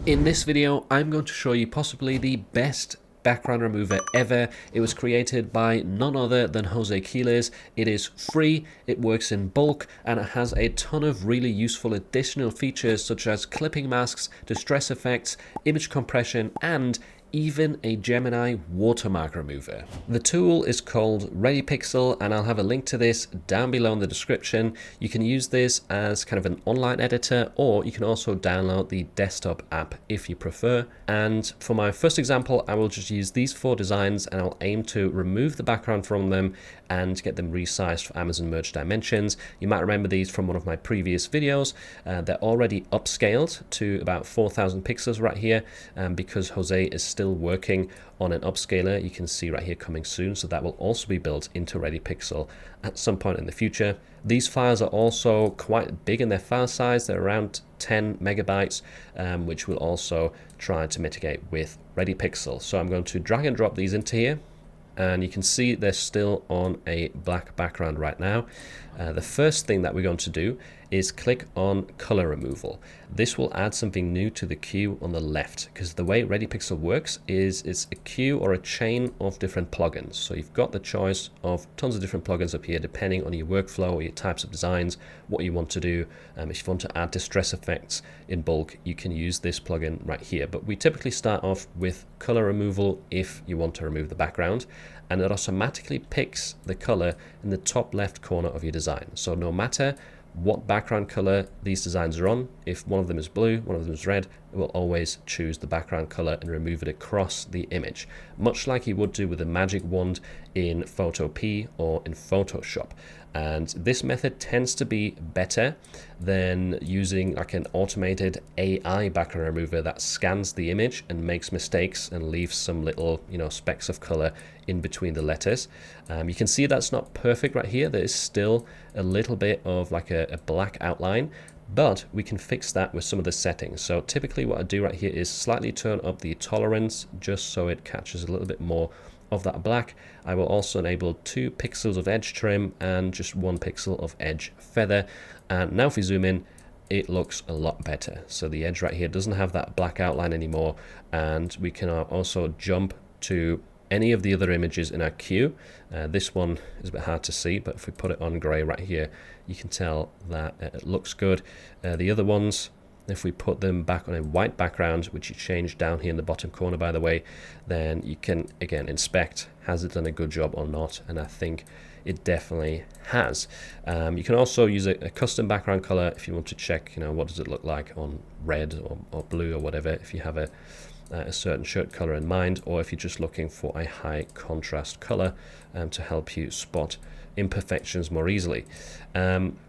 In this video, I'm going to show you possibly the best background remover ever. It was created by none other than Jose Quiles. It is free, it works in bulk, and it has a ton of really useful additional features such as clipping masks, distress effects, image compression, and even a Gemini watermark remover. The tool is called ReadyPixel, and I'll have a link to this down below in the description. You can use this as kind of an online editor, or you can also download the desktop app if you prefer. And for my first example, I will just use these 4 designs, and I'll aim to remove the background from them and get them resized for Amazon Merch Dimensions. You might remember these from one of my previous videos. They're already upscaled to about 4,000 pixels right here, because Jose is still working on an upscaler. You can see right here coming soon, so that will also be built into ReadyPixel at some point in the future. These files are also quite big in their file size. They're around 10 megabytes, which we'll also try to mitigate with ReadyPixel. So I'm going to drag and drop these into here, and you can see they're still on a black background right now. The first thing that we're going to do is click on color removal. This will add something new to the queue on the left, because the way ReadyPixel works is it's a queue or a chain of different plugins. So you've got the choice of tons of different plugins up here depending on your workflow or your types of designs, what you want to do. If you want to add distress effects in bulk, you can use this plugin right here. But we typically start off with color removal if you want to remove the background, and it automatically picks the color in the top left corner of your design. So no matter what background color these designs are on, if one of them is blue, one of them is red, it will always choose the background color and remove it across the image, much like you would do with a magic wand in Photopea or in Photoshop. And this method tends to be better than using like an automated AI background remover that scans the image and makes mistakes and leaves some little, specks of color in between the letters. You can see that's not perfect right here. There is still a little bit of like a black outline, but we can fix that with some of the settings. So typically what I do right here is slightly turn up the tolerance just so it catches a little bit more of that black. I will also enable 2 pixels of edge trim and just 1 pixel of edge feather. And now if we zoom in, it looks a lot better. So the edge right here doesn't have that black outline anymore, and we can also jump to any of the other images in our queue. This one is a bit hard to see, but if we put it on gray right here, you can tell that it looks good. The other ones, if we put them back on a white background, which you change down here in the bottom corner by the way, then you can again inspect, has it done a good job or not? And I think it definitely has. You can also use a custom background color if you want to check, what does it look like on red or blue or whatever, if you have a certain shirt color in mind, or if you're just looking for a high contrast color to help you spot imperfections more easily.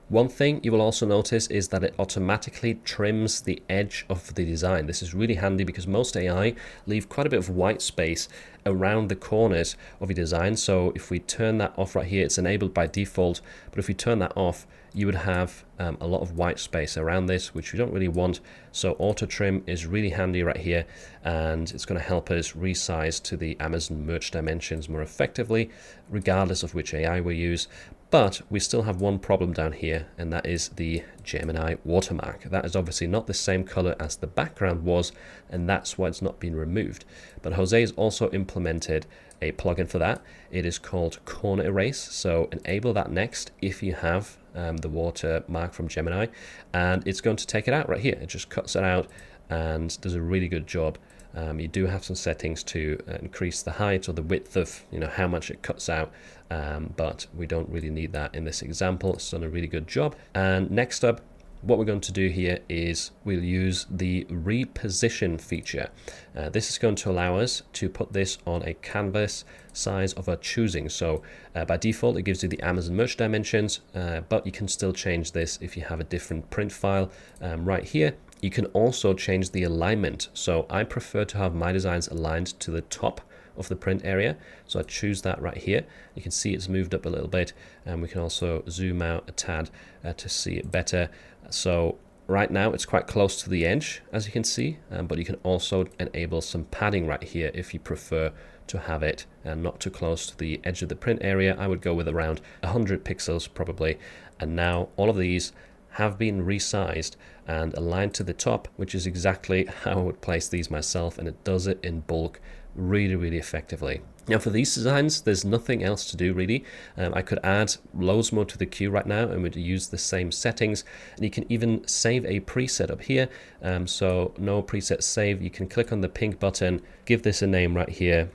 One thing you will also notice is that it automatically trims the edge of the design. This is really handy because most AI leave quite a bit of white space around the corners of your design. So if we turn that off right here, it's enabled by default, but if we turn that off, you would have a lot of white space around this, which we don't really want. So auto trim is really handy right here, and it's going to help us resize to the Amazon Merch Dimensions more effectively, regardless of which AI we use. But we still have one problem down here, and that is the Gemini watermark. That is obviously not the same color as the background was, and that's why it's not been removed. But Jose has also implemented a plugin for that. It is called Corner Erase. So enable that next if you have the watermark from Gemini, and it's going to take it out right here. It just cuts it out and does a really good job. You do have some settings to increase the height or the width of how much it cuts out, but we don't really need that in this example. It's done a really good job. And next up, what we're going to do here is we'll use the reposition feature. This is going to allow us to put this on a canvas size of our choosing. So by default, it gives you the Amazon Merch Dimensions, but you can still change this if you have a different print file right here. You can also change the alignment. So I prefer to have my designs aligned to the top of the print area. So I choose that right here. You can see it's moved up a little bit, and we can also zoom out a tad to see it better. So right now it's quite close to the edge, as you can see, but you can also enable some padding right here if you prefer to have it not too close to the edge of the print area. I would go with around 100 pixels probably. And now all of these have been resized and aligned to the top, which is exactly how I would place these myself, and it does it in bulk really effectively. Now for these designs, there's nothing else to do really. I could add loads more to the queue right now and would use the same settings, and you can even save a preset up here. So no preset save, you can click on the pink button, give this a name right here,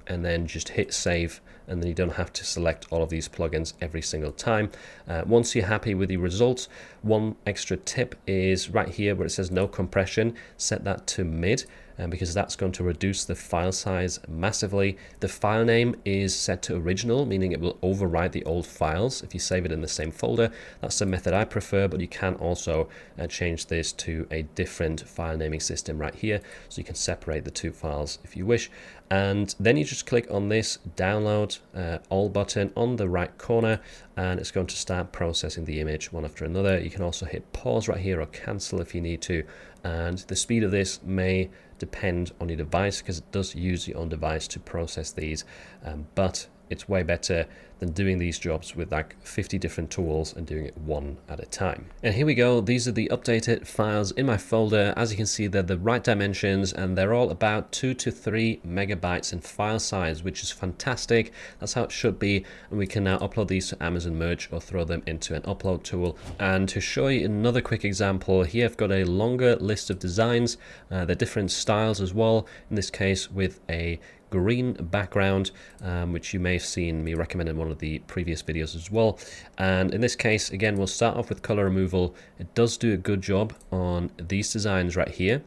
and then just hit save, and then you don't have to select all of these plugins every single time. Once you're happy with the results, one extra tip is right here where it says no compression, set that to mid, because that's going to reduce the file size massively. The file name is set to original, meaning it will overwrite the old files if you save it in the same folder. That's the method I prefer, but you can also change this to a different file naming system right here, so you can separate the two files if you wish. And then you just click on this download all button on the right corner, and it's going to start processing the image one after another. You can also hit pause right here or cancel if you need to, and the speed of this may depend on your device because it does use your own device to process these, but it's way better than doing these jobs with like 50 different tools and doing it one at a time. And here we go, these are the updated files in my folder. As you can see, they're the right dimensions and they're all about 2 to 3 megabytes in file size, which is fantastic. That's how it should be, and we can now upload these to Amazon Merch or throw them into an upload tool. And to show you another quick example, here I've got a longer list of designs. They're different styles as well, in this case with a green background, which you may have seen me recommend in one of the previous videos as well. And in this case, again, we'll start off with color removal. It does do a good job on these designs right here.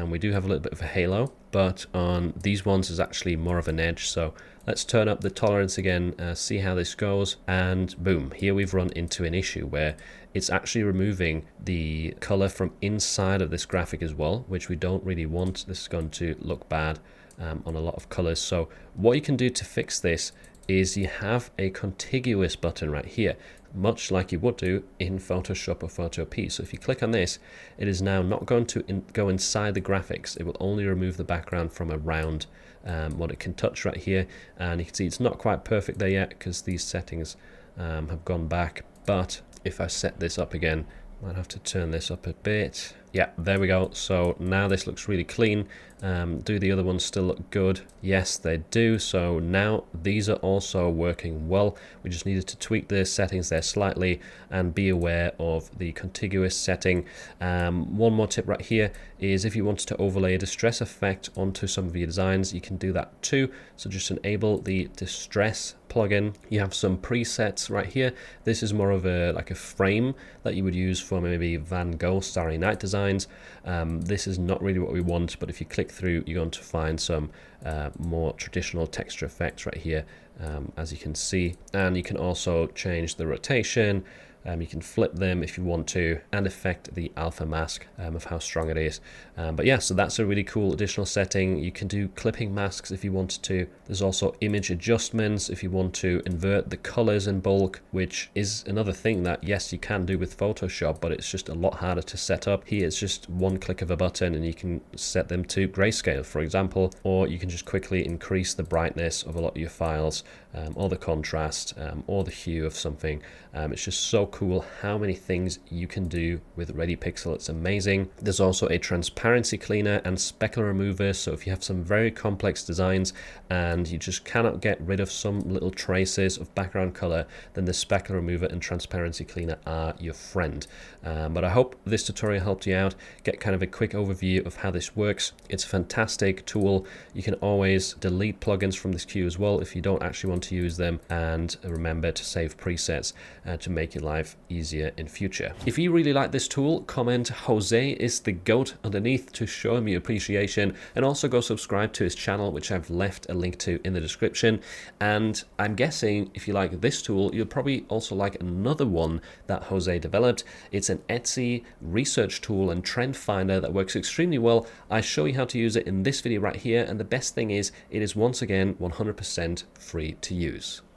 We do have a little bit of a halo, but on these ones is actually more of an edge. So let's turn up the tolerance again, see how this goes, and boom, here we've run into an issue where it's actually removing the color from inside of this graphic as well, which we don't really want. This is going to look bad on a lot of colors. So what you can do to fix this is you have a contiguous button right here, much like you would do in Photoshop or Photopea. So if you click on this, it is now not going to go inside the graphics. It will only remove the background from around what it can touch right here. And you can see it's not quite perfect there yet because these settings have gone back. But if I set this up again, might have to turn this up a bit. Yeah, there we go. So now this looks really clean. Do the other ones still look good? Yes, they do. So now these are also working well. We just needed to tweak the settings there slightly and be aware of the contiguous setting. One more tip right here is if you wanted to overlay a distress effect onto some of your designs, you can do that too. So just enable the distress plugin. You have some presets right here. This is more of a like a frame that you would use for maybe Van Gogh Starry Night designs. This is not really what we want, but if you click through, you're going to find some more traditional texture effects right here, as you can see. And you can also change the rotation. You can flip them if you want to and affect the alpha mask of how strong it is. But yeah, so that's a really cool additional setting. You can do clipping masks if you wanted to. There's also image adjustments if you want to invert the colors in bulk, which is another thing that, yes, you can do with Photoshop, but it's just a lot harder to set up. Here it's just one click of a button and you can set them to grayscale, for example, or you can just quickly increase the brightness of a lot of your files, or the contrast, or the hue of something. It's just so cool how many things you can do with Ready Pixel. It's amazing. There's also a transparency cleaner and specular remover. So if you have some very complex designs and you just cannot get rid of some little traces of background color, then the specular remover and transparency cleaner are your friend. But I hope this tutorial helped you out, get kind of a quick overview of how this works. It's a fantastic tool. You can always delete plugins from this queue as well if you don't actually want to use them, and remember to save presets to make your life easier in future. If you really like this tool, comment Jose is the GOAT underneath to show him your appreciation, and also go subscribe to his channel, which I've left a link to in the description. And I'm guessing if you like this tool, you'll probably also like another one that Jose developed. It's an Etsy research tool and trend finder that works extremely well. I show you how to use it in this video right here, and the best thing is it is once again 100% free to use.